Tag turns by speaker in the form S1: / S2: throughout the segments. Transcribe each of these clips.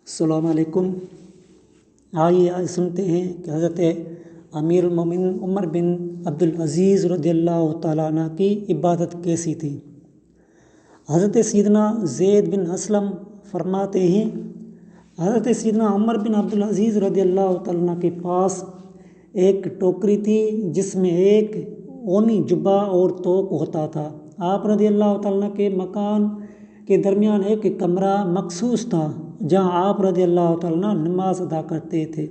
S1: السلام علیکم۔ آئیے آج سنتے ہیں کہ حضرت امیر المومنین عمر بن عبدالعزیز رضی اللہ تعالیٰ عنہ کی عبادت کیسی تھی۔ حضرت سیدنا زید بن اسلم فرماتے ہیں، حضرت سیدنا عمر بن عبدالعزیز رضی اللہ تعالیٰ عنہ کے پاس ایک ٹوکری تھی جس میں ایک اونی جبہ اور توق ہوتا تھا۔ آپ رضی اللہ تعالیٰ عنہ کے مکان کے درمیان ایک کمرہ مخصوص تھا جہاں آپ رضی اللہ تعالیٰ عنہ نماز ادا کرتے تھے۔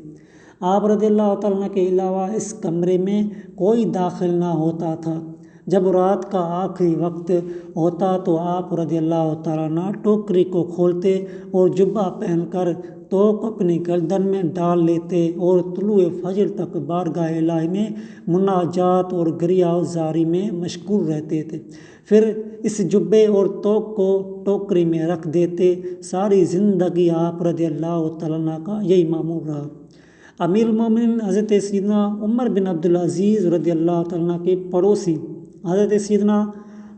S1: آپ رضی اللہ تعالیٰ عنہ کے علاوہ اس کمرے میں کوئی داخل نہ ہوتا تھا۔ جب رات کا آخری وقت ہوتا تو آپ رضی اللہ تعالیٰ عنہ ٹوکری کو کھولتے اور جبہ پہن کر توق اپنی گردن میں ڈال لیتے اور طلوع فجر تک بارگاہ الہی میں مناجات اور گریہ زاری میں مشغول رہتے تھے۔ پھر اس جبے اور توق کو ٹوکری میں رکھ دیتے۔ ساری زندگی آپ رضی اللہ تعالیٰ عنہ کا یہی معمول رہا۔ امیر المومنین حضرت سیدنا عمر بن عبدالعزیز رضی اللہ تعالیٰ عنہ کے پڑوسی حضرت سیدنا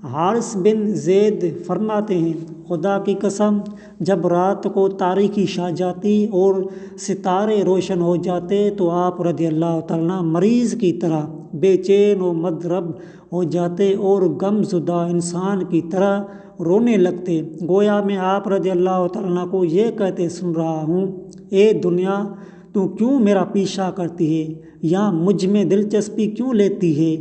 S1: حارث بن زید فرماتے ہیں، خدا کی قسم جب رات کو تاریکی چھا جاتی اور ستارے روشن ہو جاتے تو آپ رضی اللہ تعالیٰ عنہ مریض کی طرح بے چین و مضطرب ہو جاتے اور غم زدہ انسان کی طرح رونے لگتے، گویا میں آپ رضی اللہ تعالیٰ عنہ کو یہ کہتے سن رہا ہوں، اے دنیا تو کیوں میرا پیچھا کرتی ہے یا مجھ میں دلچسپی کیوں لیتی ہے؟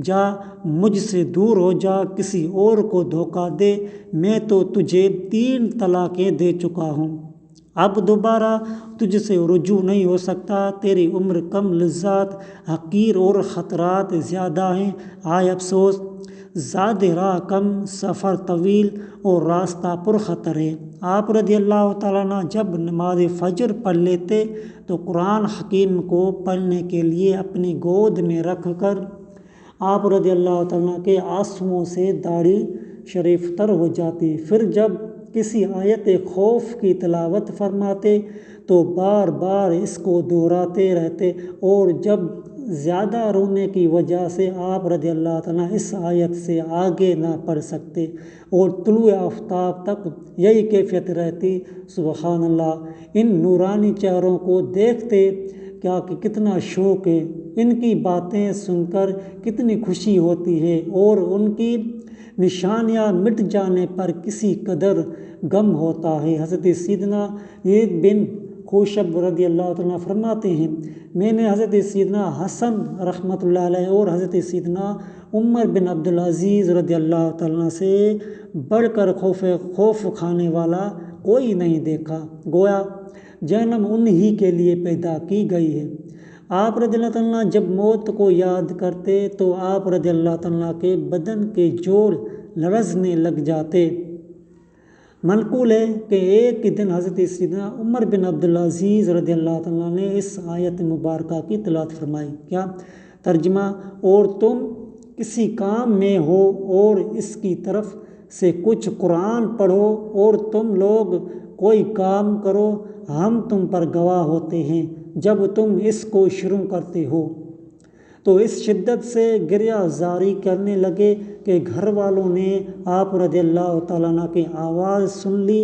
S1: جا مجھ سے دور ہو جا، کسی اور کو دھوکہ دے، میں تو تجھے 3 طلاقیں دے چکا ہوں، اب دوبارہ تجھ سے رجوع نہیں ہو سکتا، تیری عمر کم، لذات حقیر اور خطرات زیادہ ہیں، آئے افسوس زاد راہ کم، سفر طویل اور راستہ پرخطر ہے۔ آپ رضی اللہ تعالیٰ عنہ جب نماز فجر پڑھ لیتے تو قرآن حکیم کو پڑھنے کے لیے اپنی گود میں رکھ کر آپ رضی اللہ تعالیٰ کے آنسوؤں سے داڑھی شریف تر ہو جاتی۔ پھر جب کسی آیت خوف کی تلاوت فرماتے تو بار بار اس کو دہراتے رہتے، اور جب زیادہ رونے کی وجہ سے آپ رضی اللہ تعالیٰ اس آیت سے آگے نہ پڑھ سکتے اور طلوع آفتاب تک یہی کیفیت رہتی۔ سبحان اللہ، ان نورانی چہروں کو دیکھتے کیا کہ کتنا شوق ہے، ان کی باتیں سن کر کتنی خوشی ہوتی ہے، اور ان کی نشانیاں مٹ جانے پر کسی قدر غم ہوتا ہے۔ حضرت سیدنا یزید بن خوشب رضی اللہ تعالیٰ فرماتے ہیں، میں نے حضرت سیدنا حسن رحمۃ اللہ علیہ اور حضرت سیدنا عمر بن عبدالعزیز رضی اللہ تعالیٰ سے بڑھ کر خوف کھانے والا کوئی نہیں دیکھا، گویا جہنم انہی کے لیے پیدا کی گئی ہے۔ آپ رضی اللہ تعالیٰ جب موت کو یاد کرتے تو آپ رضی اللہ تعالیٰ کے بدن کے جوڑ لرزنے لگ جاتے۔ منقول ہے کہ ایک دن حضرت سیدنا عمر بن عبدالعزیز رضی اللہ تعالیٰ نے اس آیت مبارکہ کی تلاوت فرمائی۔ کیا ترجمہ؟ اور تم کسی کام میں ہو اور اس کی طرف سے کچھ قرآن پڑھو اور تم لوگ کوئی کام کرو، ہم تم پر گواہ ہوتے ہیں جب تم اس کو شروع کرتے ہو تو اس شدت سے گریہ زاری کرنے لگے کہ گھر والوں نے آپ رضی اللہ تعالیٰ عنہ کی آواز سن لی۔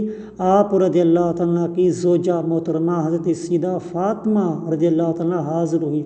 S1: آپ رضی اللہ تعالیٰ کی زوجہ محترمہ حضرت سیدہ فاطمہ رضی اللہ تعالیٰ حاضر ہوئی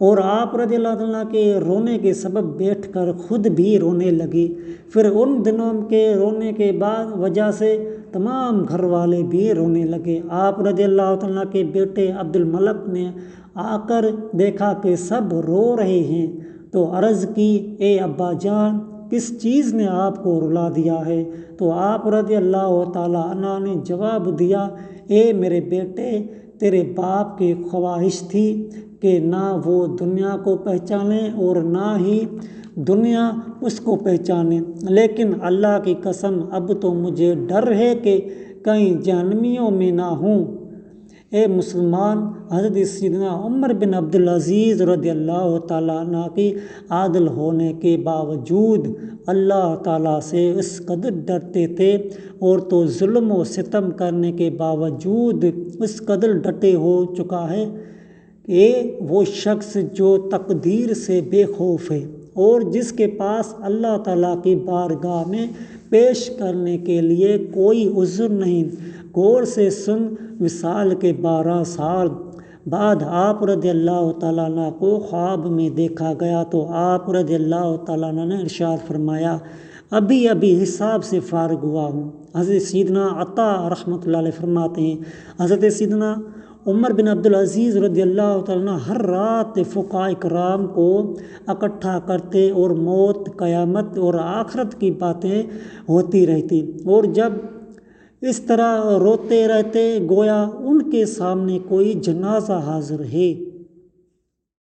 S1: اور آپ رضی اللہ تعالیٰ کے رونے کے سبب بیٹھ کر خود بھی رونے لگی۔ پھر ان دنوں کے رونے کے بعد وجہ سے تمام گھر والے بھی رونے لگے۔ آپ رضی اللہ تعالیٰ کے بیٹے عبد الملک نے آ کر دیکھا کہ سب رو رہے ہیں تو عرض کی، اے ابا جان، کس چیز نے آپ کو رلا دیا ہے؟ تو آپ رضی اللہ تعالیٰ عنہ نے جواب دیا، اے میرے بیٹے، تیرے باپ کی خواہش تھی کہ نہ وہ دنیا کو پہچانے اور نہ ہی دنیا اس کو پہچانے، لیکن اللہ کی قسم اب تو مجھے ڈر ہے کہ کہیں جہنمیوں میں نہ ہوں۔ اے مسلمان، حضرت سیدنا عمر بن عبدالعزیز رضی اللہ تعالیٰ عنہ کی عادل ہونے کے باوجود اللہ تعالیٰ سے اس قدر ڈرتے تھے، اور تو ظلم و ستم کرنے کے باوجود اس قدر ڈٹے ہو چکا ہے کہ وہ شخص جو تقدیر سے بے خوف ہے اور جس کے پاس اللہ تعالیٰ کی بارگاہ میں پیش کرنے کے لیے کوئی عذر نہیں، غور سے سن، وصال کے 12 سال بعد آپ رضی اللہ تعالیٰ عنہ کو خواب میں دیکھا گیا تو آپ رضی اللہ تعالیٰ عنہ نے ارشاد فرمایا ابھی ابھی حساب سے فارغ ہوا ہوں۔ حضرت سیدنا عطا رحمۃ اللہ علیہ فرماتے ہیں حضرت سیدنا عمر بن عبدالعزیز رضی اللہ تعالیٰ عنہ ہر رات فقہاء کرام کو اکٹھا کرتے اور موت، قیامت اور آخرت کی باتیں ہوتی رہتی، اور جب اس طرح روتے رہتے گویا ان کے سامنے کوئی جنازہ حاضر ہے۔